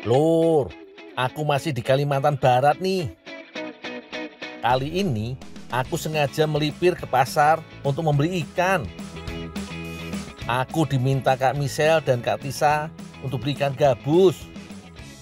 Lur, aku masih di Kalimantan Barat nih. Kali ini aku sengaja melipir ke pasar untuk membeli ikan. Aku diminta Kak Michelle dan Kak Tisa untuk beli ikan gabus.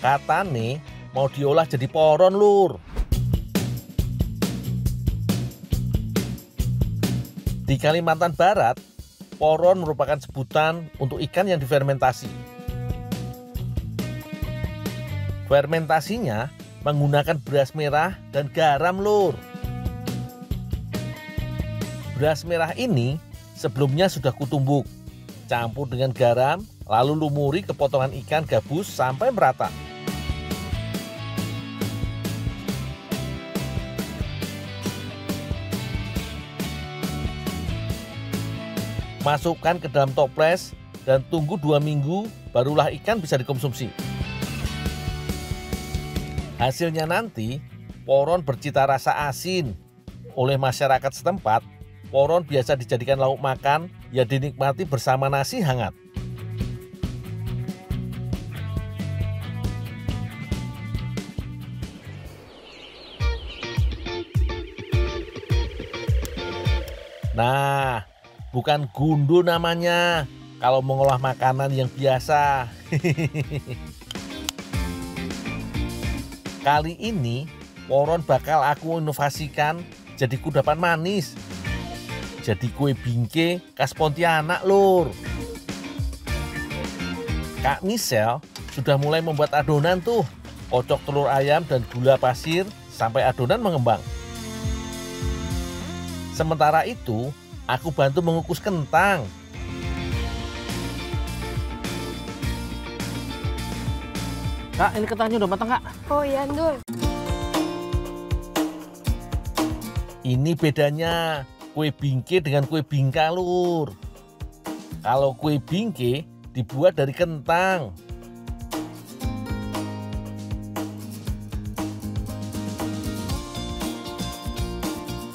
Katane mau diolah jadi poron, Lur. Di Kalimantan Barat, poron merupakan sebutan untuk ikan yang difermentasi. Fermentasinya menggunakan beras merah dan garam, Lur. Beras merah ini sebelumnya sudah kutumbuk, campur dengan garam, lalu lumuri ke potongan ikan gabus sampai merata. Masukkan ke dalam toples dan tunggu 2 minggu, barulah ikan bisa dikonsumsi. Hasilnya nanti, poron bercita rasa asin. Oleh masyarakat setempat, poron biasa dijadikan lauk makan yang dinikmati bersama nasi hangat. Nah, bukan gundu namanya kalau mengolah makanan yang biasa. Kali ini, poron bakal aku inovasikan jadi kudapan manis. Jadi kue bingke khas Pontianak, Lur. Kak Michelle sudah mulai membuat adonan tuh. Kocok telur ayam dan gula pasir sampai adonan mengembang. Sementara itu, aku bantu mengukus kentang. Kak, ini kentangnya udah matang, Kak. Oh iya, Ndul. Ini bedanya kue bingke dengan kue bingka, Lur. Kalau kue bingke dibuat dari kentang.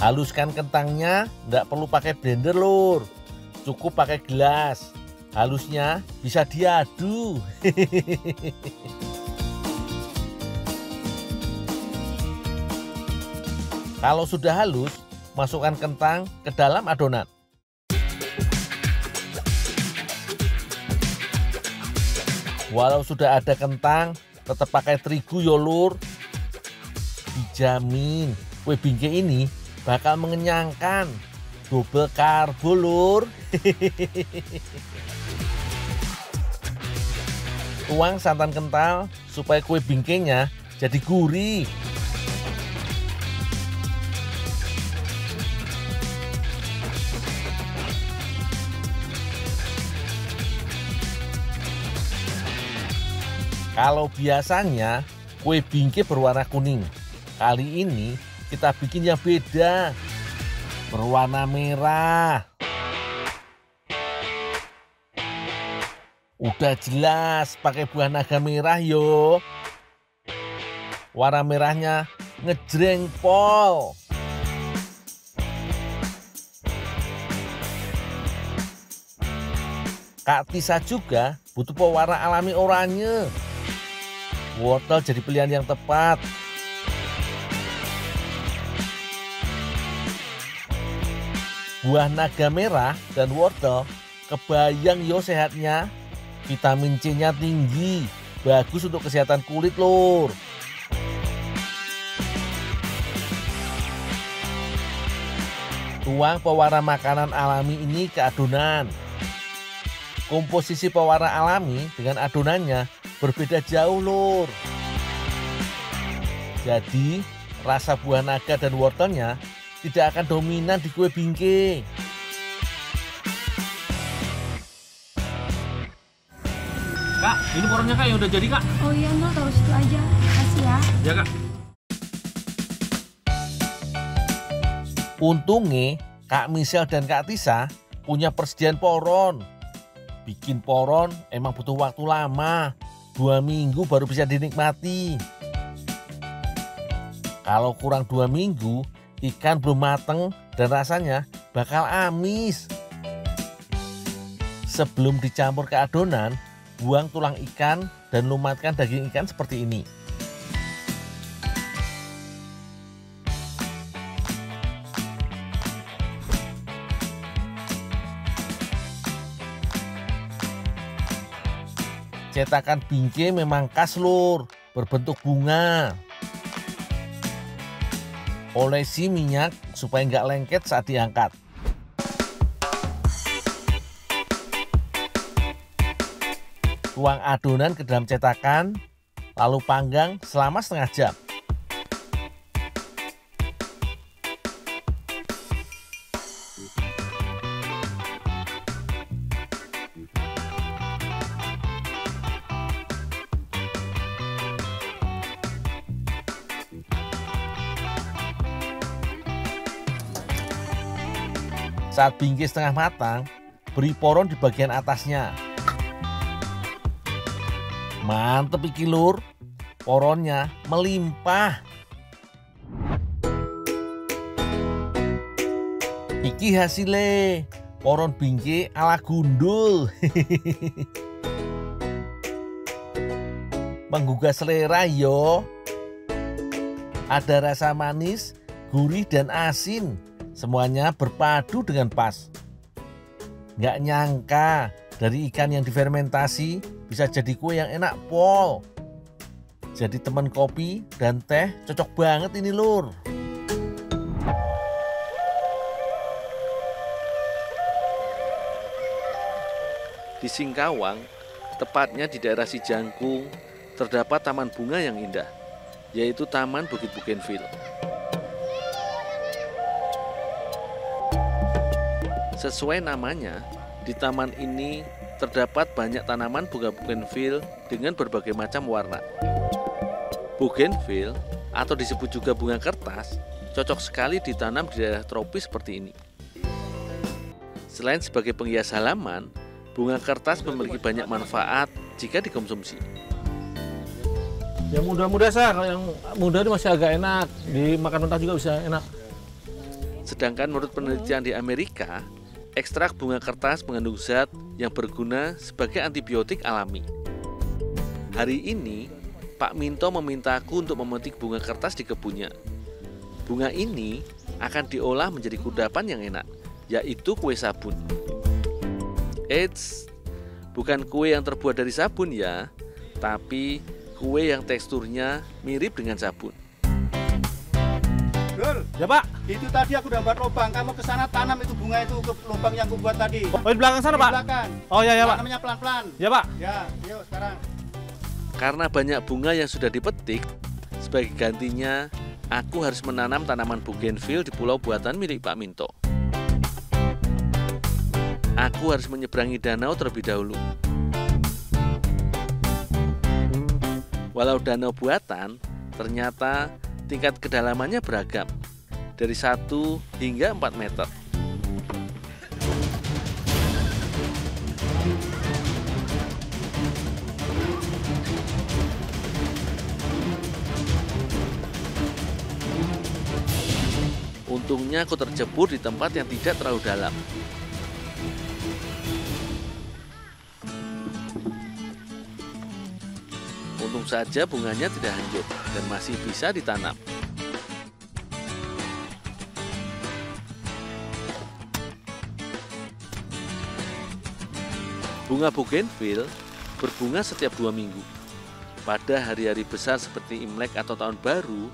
Haluskan kentangnya, nggak perlu pakai blender, Lur. Cukup pakai gelas. Halusnya bisa diadu. Kalau sudah halus, masukkan kentang ke dalam adonan. Walau sudah ada kentang, tetap pakai terigu yo, Lur. Dijamin kue bingke ini bakal mengenyangkan. Double karbo, Lur. Tuang santan kental supaya kue bingkenya jadi gurih. Kalau biasanya kue bingke berwarna kuning, kali ini kita bikin yang beda, berwarna merah. Udah jelas pakai buah naga merah yo. Warna merahnya ngejreng pol. Kak Tisa juga butuh pewarna alami oranye. Wortel jadi pilihan yang tepat. Buah naga merah dan wortel kebayang yo sehatnya. Vitamin C-nya tinggi, bagus untuk kesehatan kulit, Lur. Tuang pewarna makanan alami ini ke adonan. Komposisi pewarna alami dengan adonannya berbeda jauh, Lur. Jadi, rasa buah naga dan wortelnya tidak akan dominan di kue bingke. Kak, ini poronnya, Kak, yang udah jadi, Kak. Oh iya, Ndul, taruh situ aja. Makasih ya. Ya, Kak. Untungnya, Kak Michelle dan Kak Tisa punya persediaan poron. Bikin poron emang butuh waktu lama. 2 minggu baru bisa dinikmati. Kalau kurang 2 minggu, ikan belum mateng dan rasanya bakal amis. Sebelum dicampur ke adonan, buang tulang ikan dan lumatkan daging ikan seperti ini. Cetakan bingkai memang khas lur, berbentuk bunga. Olesi minyak supaya nggak lengket saat diangkat. Tuang adonan ke dalam cetakan, lalu panggang selama setengah jam. Saat bingkai setengah matang, beri poron di bagian atasnya. Mantep iki lur, poronnya melimpah. Iki hasilnya, poron bingkai ala gundul. Menggugah selera yo. Ada rasa manis, gurih dan asin. Semuanya berpadu dengan pas. Nggak nyangka dari ikan yang difermentasi bisa jadi kue yang enak pol. Jadi teman kopi dan teh cocok banget ini lur. Di Singkawang, tepatnya di daerah Sijangkung, terdapat taman bunga yang indah, yaitu Taman Bukit Bougainville. Sesuai namanya, di taman ini terdapat banyak tanaman bunga bougainville dengan berbagai macam warna. Bougainville, atau disebut juga bunga kertas, cocok sekali ditanam di daerah tropis seperti ini. Selain sebagai penghias halaman, bunga kertas memiliki banyak manfaat jika dikonsumsi. Yang muda-muda kalau yang muda itu masih agak enak, dimakan mentah juga bisa enak. Sedangkan menurut penelitian di Amerika, ekstrak bunga kertas mengandung zat yang berguna sebagai antibiotik alami. Hari ini, Pak Minto memintaku untuk memetik bunga kertas di kebunnya. Bunga ini akan diolah menjadi kudapan yang enak, yaitu kue sabun. Eits, bukan kue yang terbuat dari sabun ya, tapi kue yang teksturnya mirip dengan sabun. Dul, Ya Pak. itu tadi aku udah buat lubang. Kamu ke sana tanam itu bunga itu ke lubang yang aku buat tadi. Oh di belakang sana Di Pak. belakang. Oh ya Pak. Tanamnya pelan-pelan. Ya Pak. Ya, yuk sekarang. Karena banyak bunga yang sudah dipetik, sebagai gantinya aku harus menanam tanaman bougainville di pulau buatan milik Pak Minto. Aku harus menyeberangi danau terlebih dahulu. Walau danau buatan, ternyata tingkat kedalamannya beragam, dari 1 hingga 4 meter. Untungnya aku terjebur di tempat yang tidak terlalu dalam. Untung saja bunganya tidak hancur dan masih bisa ditanam. Bunga bougainville berbunga setiap 2 minggu. Pada hari-hari besar seperti Imlek atau Tahun Baru,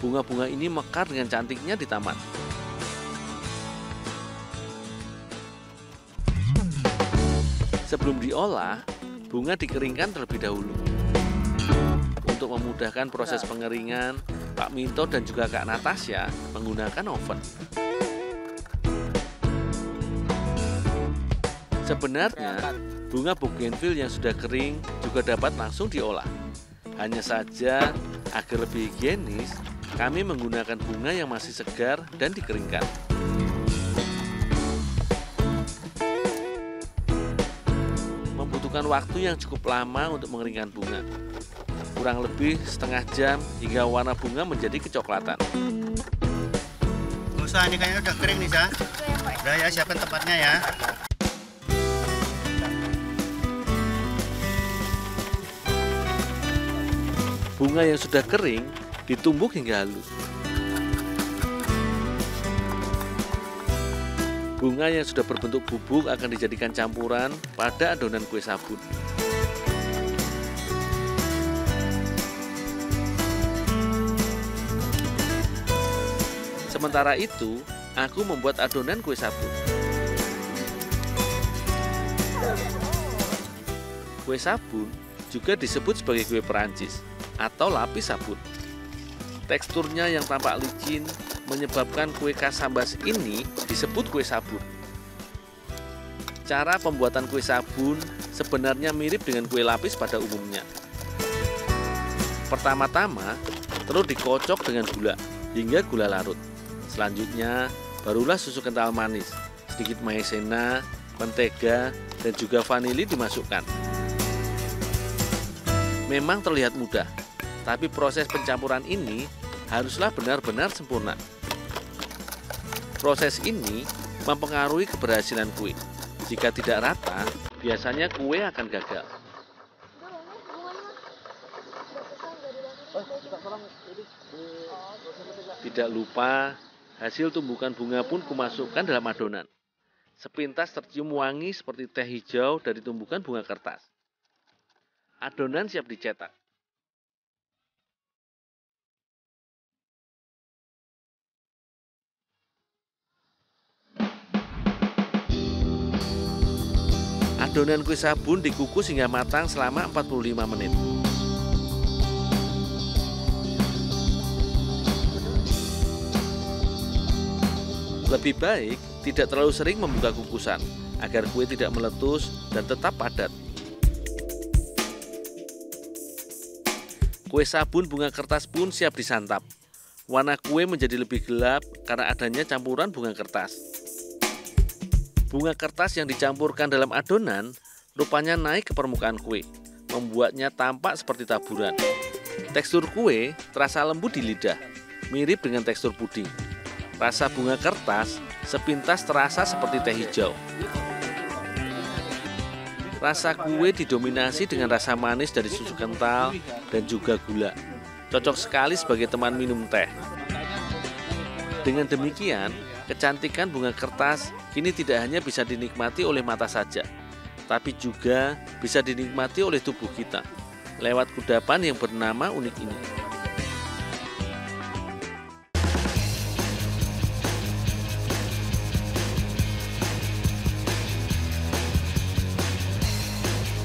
bunga-bunga ini mekar dengan cantiknya di taman. Sebelum diolah, bunga dikeringkan terlebih dahulu. Untuk memudahkan proses pengeringan, Pak Minto dan juga Kak Natasha menggunakan oven. Sebenarnya, bunga bougainville yang sudah kering juga dapat langsung diolah. Hanya saja, agar lebih higienis, kami menggunakan bunga yang masih segar dan dikeringkan. Membutuhkan waktu yang cukup lama untuk mengeringkan bunga. Kurang lebih setengah jam hingga warna bunga menjadi kecoklatan. Musa, ini kayaknya udah kering nih, Sa. Udah ya, siapkan tempatnya ya. Bunga yang sudah kering ditumbuk hingga halus. Bunga yang sudah berbentuk bubuk akan dijadikan campuran pada adonan kue sabun. Sementara itu, aku membuat adonan kue sabun. Kue sabun juga disebut sebagai kue Perancis atau lapis sabun. Teksturnya yang tampak licin menyebabkan kue khas Sambas ini disebut kue sabun. Cara pembuatan kue sabun sebenarnya mirip dengan kue lapis pada umumnya. Pertama-tama, telur dikocok dengan gula hingga gula larut. Selanjutnya, barulah susu kental manis, sedikit maizena, mentega, dan juga vanili dimasukkan. Memang terlihat mudah, tapi proses pencampuran ini haruslah benar-benar sempurna. Proses ini mempengaruhi keberhasilan kue. Jika tidak rata, biasanya kue akan gagal. Tidak lupa, hasil tumbukan bunga pun kumasukkan dalam adonan. Sepintas tercium wangi seperti teh hijau dari tumbukan bunga kertas. Adonan siap dicetak. Adonan kue sabun dikukus hingga matang selama 45 menit. Lebih baik tidak terlalu sering membuka kukusan agar kue tidak meletus dan tetap padat. Kue sabun bunga kertas pun siap disantap. Warna kue menjadi lebih gelap karena adanya campuran bunga kertas. Bunga kertas yang dicampurkan dalam adonan rupanya naik ke permukaan kue, membuatnya tampak seperti taburan. Tekstur kue terasa lembut di lidah, mirip dengan tekstur puding. Rasa bunga kertas sepintas terasa seperti teh hijau. Rasa kue didominasi dengan rasa manis dari susu kental dan juga gula. Cocok sekali sebagai teman minum teh. Dengan demikian, kecantikan bunga kertas kini tidak hanya bisa dinikmati oleh mata saja, tapi juga bisa dinikmati oleh tubuh kita lewat kudapan yang bernama unik ini.